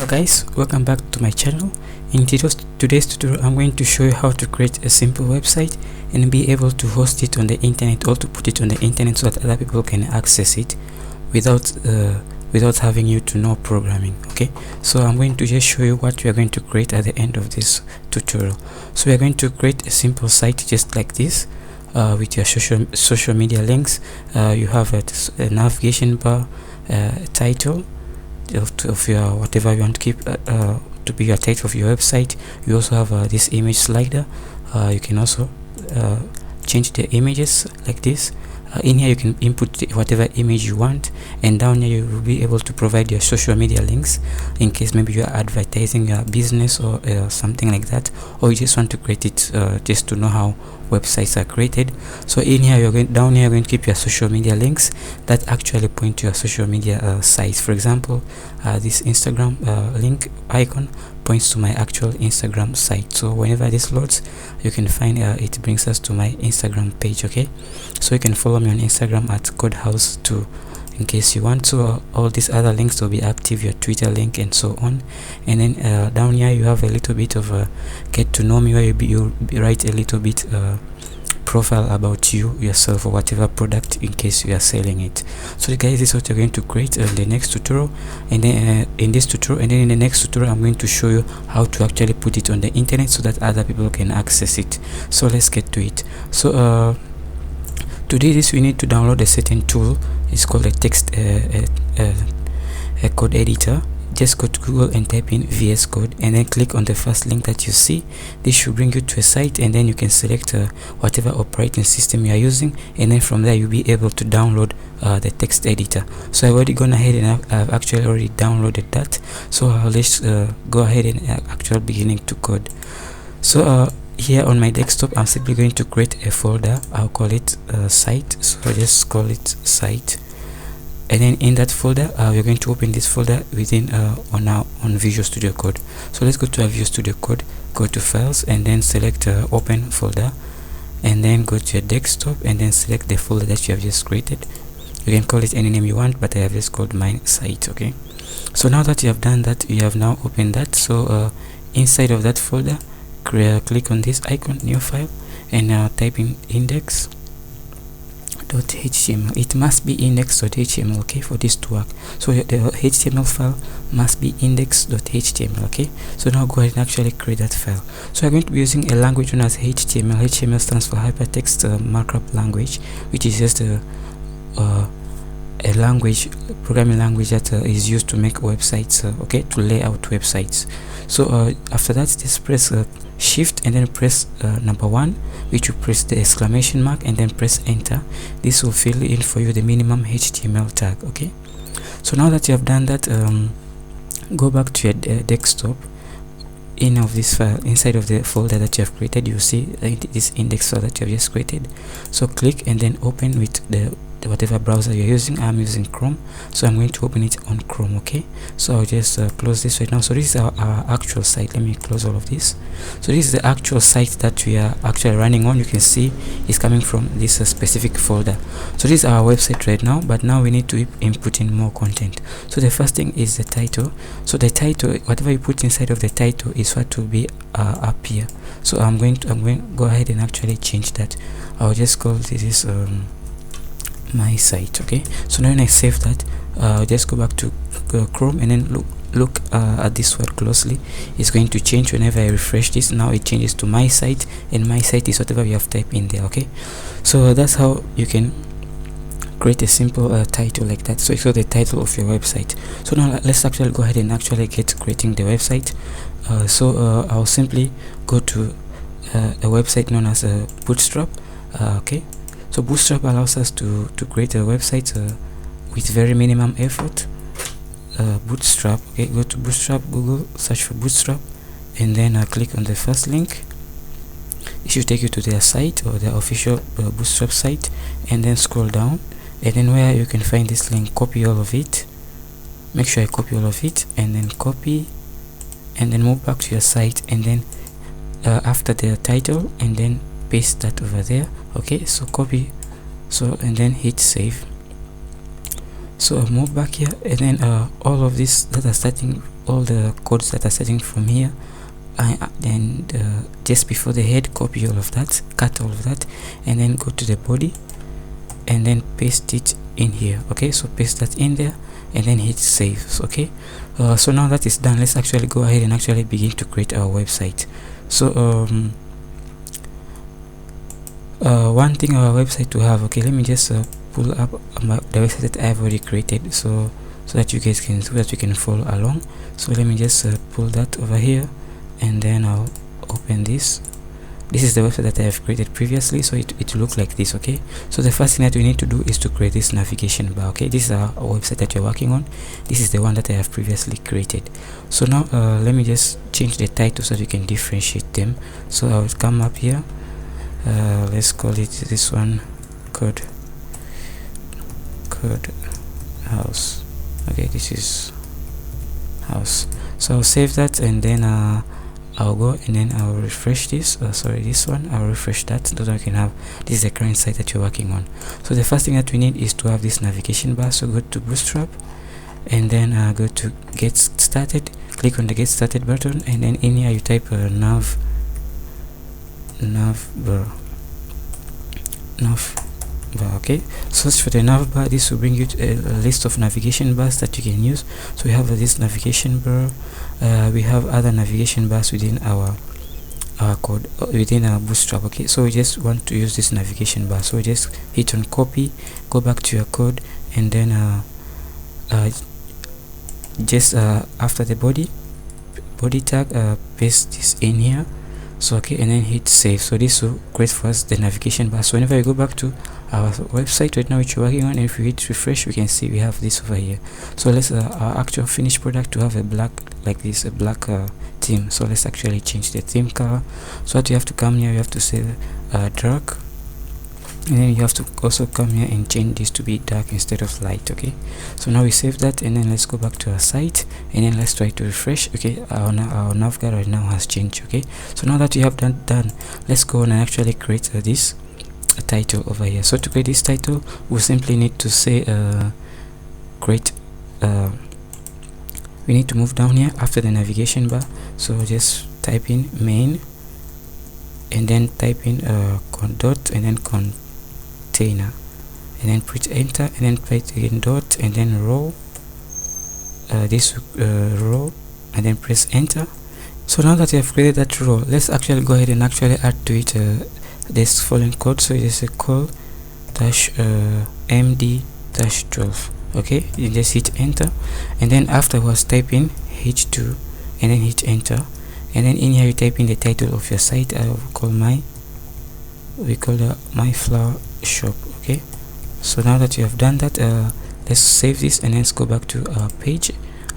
Guys, welcome back to my channel. In today's tutorial, I'm going to show you how to create a simple website and be able to host it on the internet, or to put it on the internet so that other people can access it without having you to know programming. Okay, so I'm going to just show you what we are going to create at the end of this tutorial. So we are going to create a simple site just like this, with your social media links. You have a navigation bar, a title of your whatever you want to keep to be your title of your website. You also have this image slider. You can also change the images like this. In here you can input whatever image you want, and down here you will be able to provide your social media links in case maybe you are advertising your business or something like that, or you just want to create it just to know how websites are created. So in here down here you're going to keep your social media links that actually point to your social media sites. For example, this Instagram link icon points to my actual Instagram site, so whenever this loads you can find it brings us to my Instagram page. Okay, so you can follow me on Instagram at codehouse2 in case you want. So all these other links will be active, your Twitter link and so on. And then down here you have a little bit of get to know me, where you write a little bit profile about yourself or whatever product in case you are selling it. So guys, this is what you're going to create in the next tutorial, and then in this tutorial, and then in the next tutorial I'm going to show you how to actually put it on the internet so that other people can access it. So let's get to it. So to do this we need to download a certain tool. It's called a text a code editor. Just go to Google and type in VS Code, and then click on the first link that you see. This should bring you to a site, and then you can select whatever operating system you are using, and then from there you'll be able to download the text editor. So I've already gone ahead and I've actually already downloaded that. So let's go ahead and actually beginning to code. So here on my desktop I'm simply going to create a folder. I'll call it site, so I'll just call it site. And then in that folder we're going to open this folder within on Visual Studio Code. So let's go to our Visual Studio Code, go to files, and then select open folder, and then go to your desktop and then select the folder that you have just created. You can call it any name you want, but I have just called mine site. Okay, so now that you have done that, you have now opened that. So inside of that folder, click on this icon, new file, and now type in index.html. It must be index.html, okay, for this to work. So the HTML file must be index.html. okay, so now go ahead and actually create that file. So I'm going to be using a language known as HTML. HTML stands for hypertext markup language, which is just a programming language that is used to make websites, okay, to lay out websites. So after that, just press shift and then press number 1, which you press the exclamation mark, and then press enter. This will fill in for you the minimum HTML tag. Okay, so now that you have done that, go back to your desktop. Of this file, inside of the folder that you have created, you see this index file that you have just created. So click and then open with the whatever browser you're using. I'm using Chrome, so I'm going to open it on Chrome. Okay, so I'll just close this right now. So this is our actual site. Let me close all of this. So this is the actual site that we are actually running on. You can see it's coming from this specific folder. So this is our website right now, but now we need to input in more content. So the first thing is the title. So the title, whatever you put inside of the title is what will be up here. So I'm going to go ahead and actually change that. I'll just call this my site. Okay, so now when I save that, just go back to Chrome and then look at this word closely. It's going to change whenever I refresh this. Now it changes to my site, and my site is whatever you have typed in there. Okay, so that's how you can create a simple title like that. So it's the title of your website. So now let's actually go ahead and actually get creating the website. So I'll simply go to a website known as Bootstrap. Okay, so Bootstrap allows us to create a website with very minimum effort. Bootstrap. Okay, go to Bootstrap, Google, search for Bootstrap, and then click on the first link. It should take you to their site or their official Bootstrap site, and then scroll down, and then where you can find this link, copy all of it. Make sure I copy all of it, and then copy, and then move back to your site, and then after the title, and then paste that over there. Okay, so copy, so and then hit save. So I'll move back here, and then all of this that are starting, all the codes that are starting from here, and just before the head, copy all of that, cut all of that, and then go to the body and then paste it in here. Okay, so paste that in there and then hit save. Okay, so now that is done, let's actually go ahead and actually begin to create our website. So one thing our website to have, okay, let me just pull up the website that I've already created, so that you guys can, so that you can follow along. So let me just pull that over here, and then I'll open this. This is the website that I have created previously, so it will look like this. Okay, so the first thing that we need to do is to create this navigation bar. Okay, this is our website that you're working on. This is the one that I have previously created. So now let me just change the title so that you can differentiate them. So I will come up here, let's call it this one, code house. Okay, this is house. So I'll save that, and then I'll go and then I'll refresh this. Sorry, this one, I'll refresh that so that I can have, this is the current site that you're working on. So the first thing that we need is to have this navigation bar. So go to Bootstrap, and then go to get started, click on the get started button, and then in here you type nav bar. Okay, search for the nav bar. This will bring you to a list of navigation bars that you can use. So we have this navigation bar, we have other navigation bars within our code, within our Bootstrap. Okay, so we just want to use this navigation bar, so we just hit on copy, go back to your code, and then just after the body tag, paste this in here. So okay, and then hit save. So this will create for us the navigation bar. So whenever you go back to our website right now which you're working on, and if you hit refresh, we can see we have this over here. So let's our actual finished product to have a black, like this, a black theme. So let's actually change the theme color. So what you have to come here, you have to say dark, and then you have to also come here and change this to be dark instead of light. Okay, so now we save that, and then let's go back to our site, and then let's try to refresh. Okay, our nav guide right now has changed. Okay, so now that we have done, let's go on and actually create this title over here. So to create this title, we simply need to say create, we need to move down here after the navigation bar. So just type in main, and then type in dot, and then container, and then press enter, and then press again dot, and then row, this row, and then press enter. So now that you have created that row, let's actually go ahead and actually add to it this following code. So it is a call dash md-12. okay, you just hit enter, and then afterwards type in h2, and then hit enter, and then in here you type in the title of your site. I will call we call the my flower shop. Okay, so now that you have done that, let's save this, and let's go back to our page,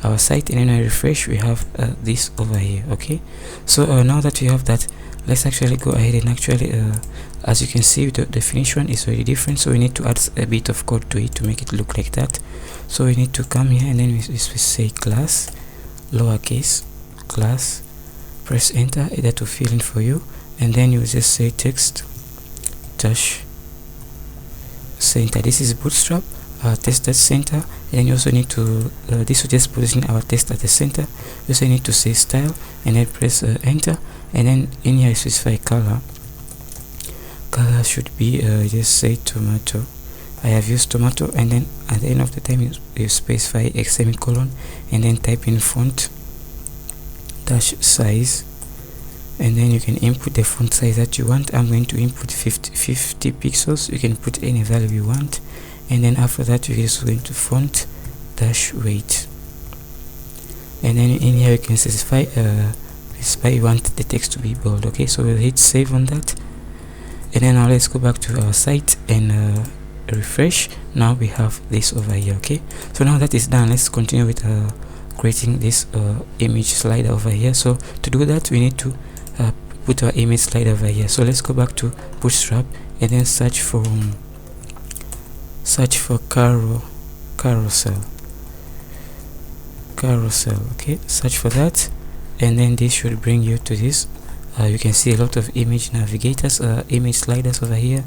our site, and then I refresh, we have this over here. Okay, so now that we have that, let's actually go ahead and actually as you can see, the finished one is very different, so we need to add a bit of code to it to make it look like that. So we need to come here, and then we say class, lowercase class, press enter, that will fill in for you, and then you just say text dash center. This is Bootstrap test at center, and then you also need to this will just position our text at the center. You also need to say style, and then press enter, and then in here specify color should be just say tomato. I have used tomato, and then at the end of the time you specify a semicolon, and then type in font dash size, and then you can input the font size that you want. I'm going to input 50 pixels. You can put any value you want, and then after that you're just going to font dash weight, and then in here you can specify you want the text to be bold. Okay, so we'll hit save on that, and then now let's go back to our site and refresh. Now we have this over here. Okay, so now that is done, let's continue with creating this image slider over here. So to do that, we need to put our image slider over here. So let's go back to Bootstrap, and then search for carousel. Okay, search for that, and then this should bring you to this. You can see a lot of image navigators, image sliders over here.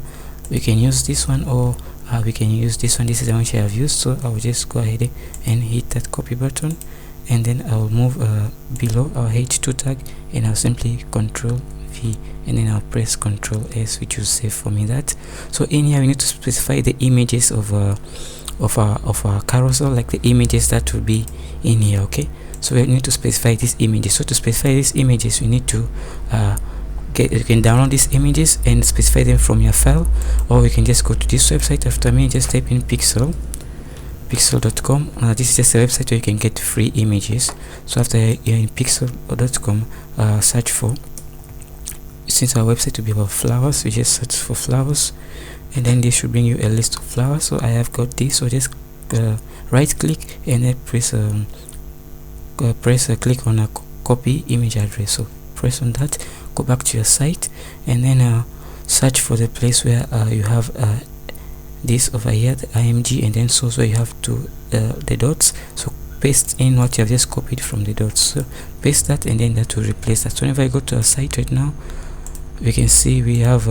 You can use this one, or we can use this one. This is the one I have used, so I will just go ahead and hit that copy button, and then I will move below our h2 tag, and I'll simply Control V, and then I'll press Control S, which will save for me that. So in here we need to specify the images of our carousel, like the images that will be in here. Okay, so we need to specify these images. So to specify these images, we need to you can download these images and specify them from your file, or you can just go to this website after me. Just type in pixel.com. This is just a website where you can get free images. So after you're in pixel.com, search for, since our website will be about flowers, we just search for flowers, and then this should bring you a list of flowers. So I have got this, so just right click and then press click on a copy image address. So press on that, go back to your site, and then search for the place where you have this over here, the img, and then source where you have the dots. So paste in what you have just copied from the dots. So paste that, and then that will replace that. So whenever I go to our site right now, we can see we have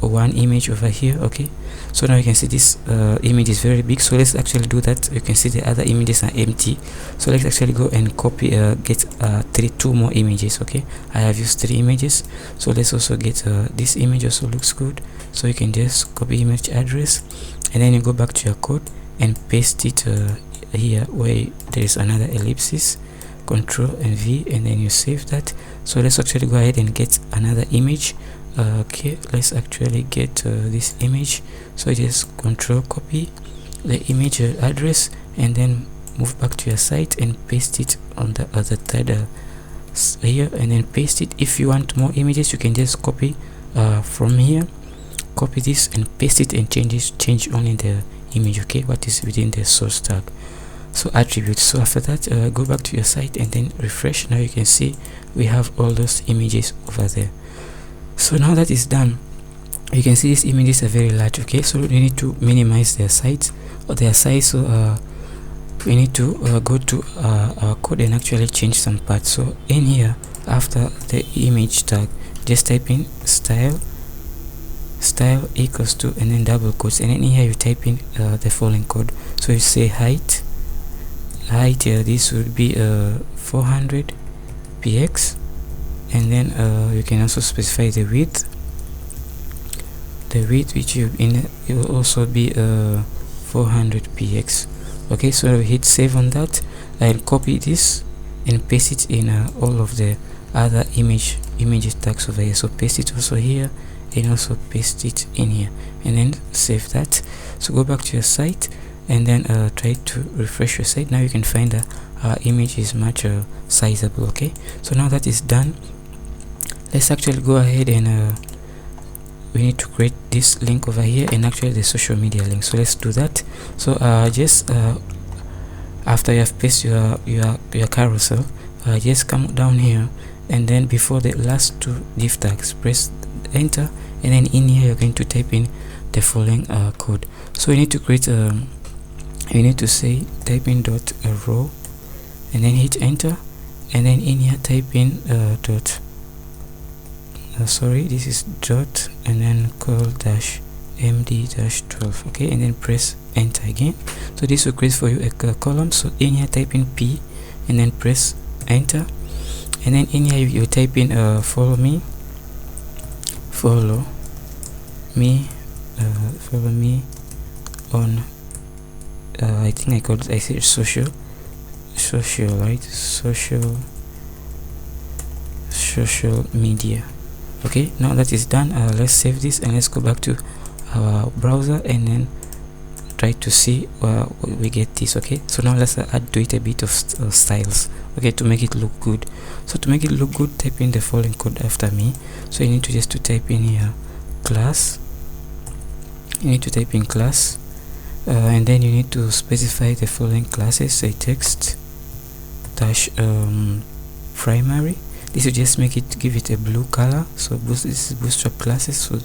one image over here. Okay, so now you can see this image is very big, so let's actually do that. You can see the other images are empty, so let's actually go and copy get two more images. Okay, I have used 3 images, so let's also get this image also looks good. So you can just copy image address, and then you go back to your code and paste it here where there is another ellipsis. Control and V, and then you save that. So let's actually go ahead and get another image. Okay, let's actually get this image. So just Control copy the image address, and then move back to your site and paste it on the other side here, and then paste it. If you want more images, you can just copy from here, copy this and paste it, and change only the image, okay, what is within the source tag. So attributes. So after that, go back to your site and then refresh. Now you can see we have all those images over there. So now that is done, you can see these images are very large. Okay, so we need to minimize their size or their size. So we need to go to our code and actually change some parts. So in here, after the image tag, just type in style equals to, and then double quotes, and then in here you type in the following code. So you say height here, this would be 400 px, and then you can also specify the width which you in it will also be 400 px. Okay, so hit save on that, and copy this and paste it in all of the other image tags over here. So paste it also here, and also paste it in here, and then save that. So go back to your site and then try to refresh your site. Now you can find that our image is much sizable. Okay, so now that is done, let's actually go ahead and we need to create this link over here, and actually the social media link. So let's do that. So just after you have pasted your carousel, just come down here, and then before the last 2 div tags, press enter, and then in here you're going to type in the following code. So you need to create you need to say type in dot row, and then hit enter, and then in here type in dot sorry, this is dot, and then call dash md dash 12. Okay, and then press enter again. So this will create for you a column. So in here type in p, and then press enter, and then in here you type in follow me on I think I called it, I said social, right? Social media. Okay, now that is done, let's save this and let's go back to our browser and then try to see we get this. Okay, so now let's add to it a bit of styles, okay, to make it look good. So to make it look good, type in the following code after me. So you need to just type in here class, you need to type in class, and then you need to specify the following classes. Say text dash primary. This will just make it, give it a blue color. So this is Bootstrap classes, so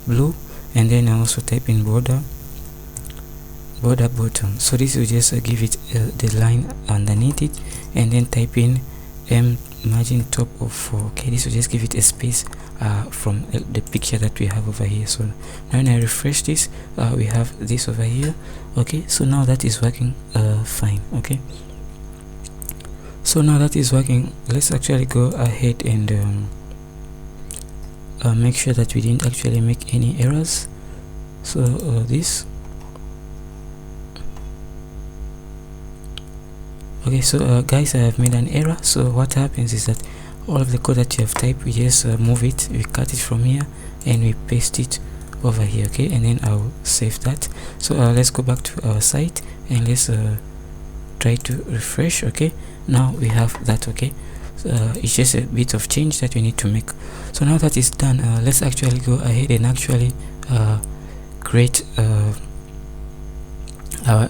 blue, and then I also type in border bottom. So this will just give it the line underneath it, and then type in margin top of 4. Okay, this will just give it a space from the picture that we have over here. So now when I refresh this, we have this over here. Okay, so now that is working fine. Okay, so now that is working, let's actually go ahead and make sure that we didn't actually make any errors. So this. Okay, so guys, I have made an error. So what happens is that all of the code that you have typed, we just move it, we cut it from here and we paste it over here. Okay, and then I'll save that. So let's go back to our site and let's try to refresh. Okay, now we have that. Okay, it's just a bit of change that we need to make. So now that is done, let's actually go ahead and actually create our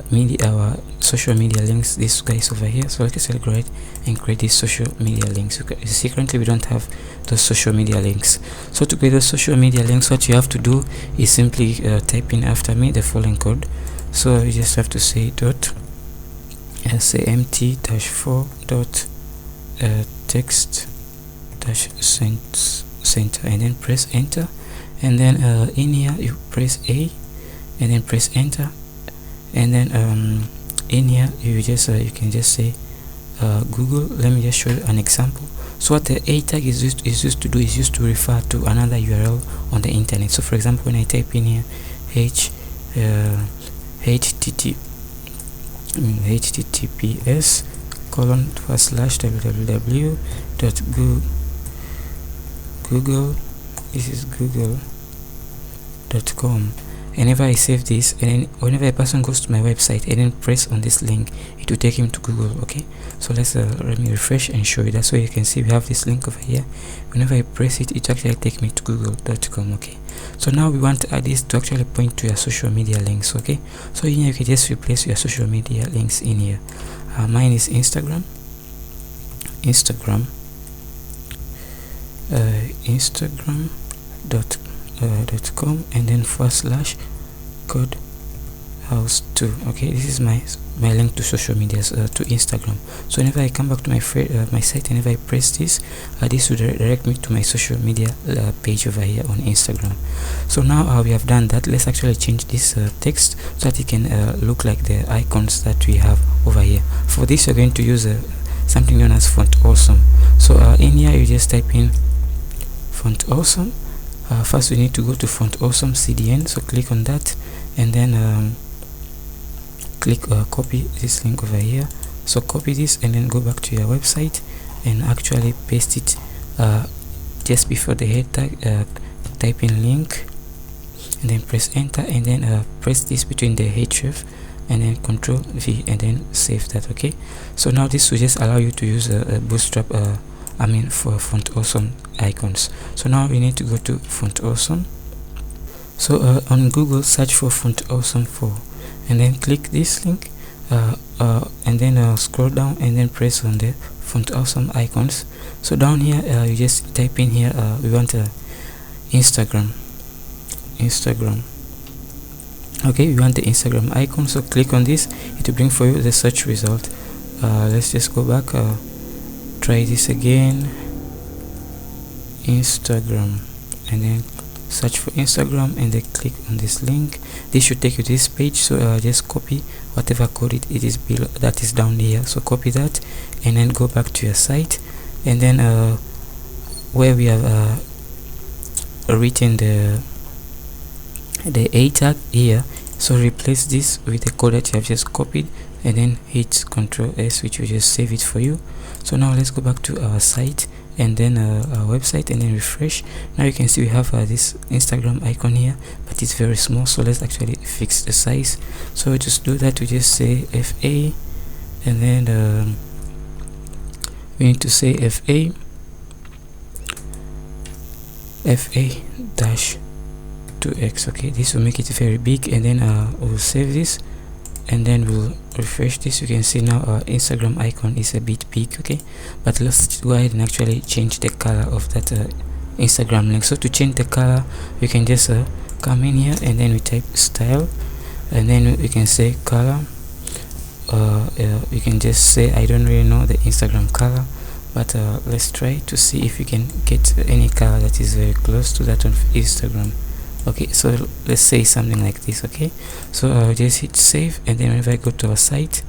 social media links, these guys over here. So let's go ahead and create these social media links. You see, currently we don't have those social media links. So to create those social media links, what you have to do is simply type in after me the following code. So you just have to say dot samt-4 dot text dash center, and then press enter, and then in here you press A and then press enter, and then in here you just you can just say Google. Let me just show you an example. So what the A tag is used to do is used to refer to another URL on the internet. So for example, when I type in here https://www.google.com, and whenever I save this, and then whenever a person goes to my website and then press on this link, it will take him to Google. Okay, so let's let me refresh and show you that. So you can see we have this link over here. Whenever I press it, it actually take me to google.com. okay, so now we want to add this to actually point to your social media links. Okay, so in here you can just replace your social media links in here. Mine is Instagram.com, and then /code house 2. okay, this is my link to social medias, to Instagram. So whenever I come back to my site, whenever I press this, this will direct me to my social media page over here on Instagram. So now we have done that. Let's actually change this text so that it can look like the icons that we have over here. For this, we're going to use something known as Font Awesome. So in here you just type in Font Awesome. First we need to go to Font Awesome Cdn, so click on that, and then click copy this link over here. So copy this and then go back to your website and actually paste it just before the head tag. Type in link and then press enter, and then press this between the href and then Control V and then save that. Okay, so now this will just allow you to use a Bootstrap for Font Awesome icons. So now we need to go to Font Awesome. So on Google, search for Font Awesome 4 and then click this link, and then scroll down and then press on the Font Awesome icons. So down here you just type in here, we want Instagram. Okay, we want the Instagram icon, so click on this. It will bring for you the search result. Let's just go back, try this again, Instagram, and then search for Instagram and then click on this link. This should take you to this page. So just copy whatever code it is below, that is down here. So copy that and then go back to your site, and then where we have written the A tag here, so replace this with the code that you have just copied, and then hit Control S, which will just save it for you. So now let's go back to our site and then our website and then refresh. Now you can see we have this Instagram icon here, but it's very small. So let's actually fix the size. So just do that. We just say FA, and then we need to say FA dash 2x. okay, this will make it very big, and then we'll save this and then we'll refresh this. You can see now our Instagram icon is a bit big. Okay, but let's go ahead and actually change the color of that Instagram link. So to change the color, we can just come in here and then we type style, and then we can say color. You can just say, I don't really know the Instagram color, but let's try to see if we can get any color that is very close to that on Instagram. Okay, so let's say something like this. Okay, so I'll just hit save, and then if I go to our site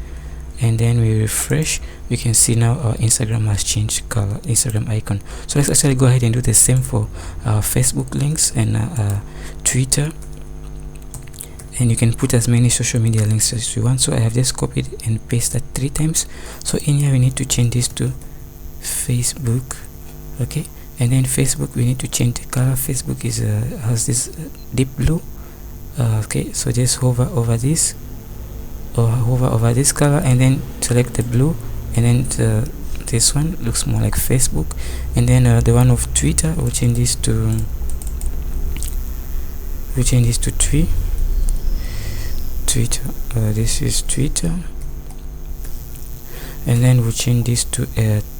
and then we refresh, we can see now our Instagram has changed color, Instagram icon. So let's actually go ahead and do the same for our Facebook links and Twitter, and you can put as many social media links as you want. So I have just copied and pasted that 3 times. So in here we need to change this to Facebook. Okay, and then Facebook, we need to change the color. Facebook is has this deep blue. Okay, so just hover over this, or hover over this color, and then select the blue, and then this one looks more like Facebook. And then the one of Twitter, we'll change this to Twitter. This is Twitter, and then we'll change this to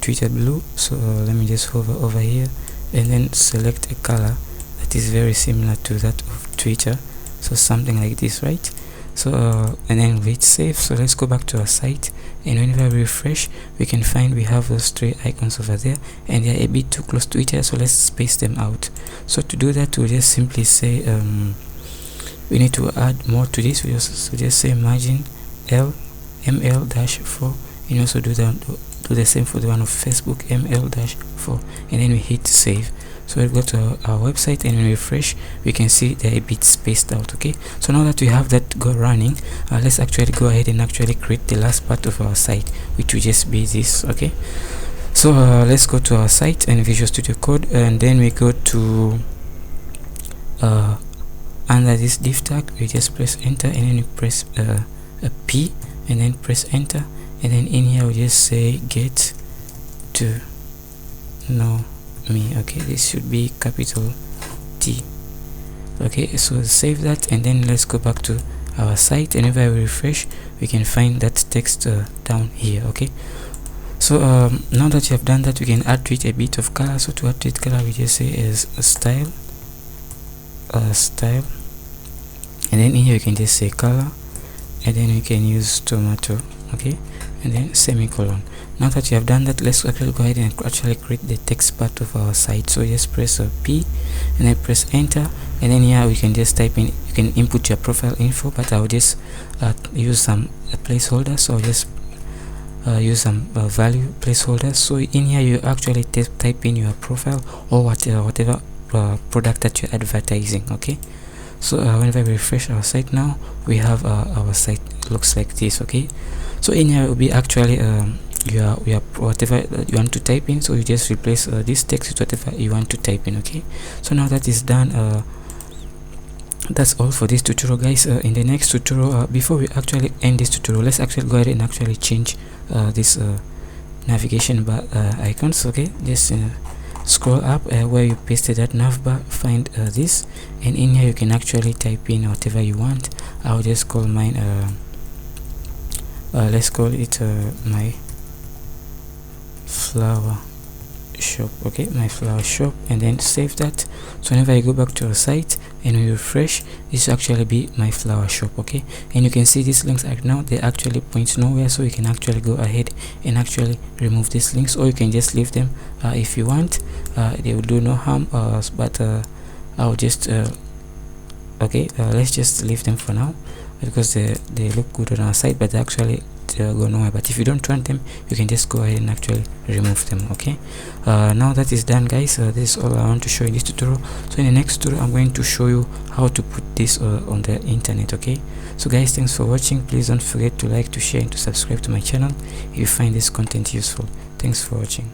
Twitter blue. So let me just hover over here and then select a color that is very similar to that of Twitter, so something like this, right? So and then we hit save. So let's go back to our site, and whenever we refresh, we can find we have those 3 icons over there, and they are a bit too close to each other, so let's space them out. So to do that, we'll just simply say we need to add more to this. We also just say margin ml-4, and also do the same for the one of Facebook, ml-4, and then we hit save. So we'll go to our website, and when we refresh, we can see they're a bit spaced out. Okay, so now that we have that running, let's actually go ahead and actually create the last part of our site, which will just be this. Okay, so let's go to our site and Visual Studio Code, and then we go to under this div tag, we just press enter, and then we press a P, and then press enter, and then in here we just say get to know me. Okay, this should be capital T. Okay, so save that, and then let's go back to our site, and if I refresh, we can find that text down here. Okay, so now that you have done that, we can add to it a bit of color. So to add to it color, we just say as style, and then in here you can just say color, and then we can use tomato. Okay, and then semicolon. Now that you have done that, let's actually go ahead and actually create the text part of our site. So just press P, and then press enter, and then here we can just type in, you can input your profile info, but I'll just use some placeholders. So I'll just use some value placeholders. So in here you actually type in your profile or whatever product that you're advertising. Okay, so whenever we refresh our site, now we have our site looks like this. Okay, so in here will be actually your whatever you want to type in, so you just replace this text with whatever you want to type in. Okay, so now that is done, that's all for this tutorial, guys. In the next tutorial, before we actually end this tutorial, let's actually go ahead and actually change this navigation bar icons. Okay, just scroll up where you pasted that nav bar, find this, and in here you can actually type in whatever you want. I'll just call mine let's call it my flower shop. Okay, my flower shop, and then save that. So whenever I go back to our site and we refresh, this will actually be my flower shop. Okay, and you can see these links right now, they actually point nowhere, so you can actually go ahead and actually remove these links, or you can just leave them if you want. They will do no harm, but I'll just okay, let's just leave them for now because they look good on our site, but they actually go nowhere. But if you don't want them, you can just go ahead and actually remove them. Okay, now that is done, guys. This is all I want to show in this tutorial. So in the next tutorial, I'm going to show you how to put this on the internet. Okay, so guys, thanks for watching. Please don't forget to like, to share, and to subscribe to my channel if you find this content useful. Thanks for watching.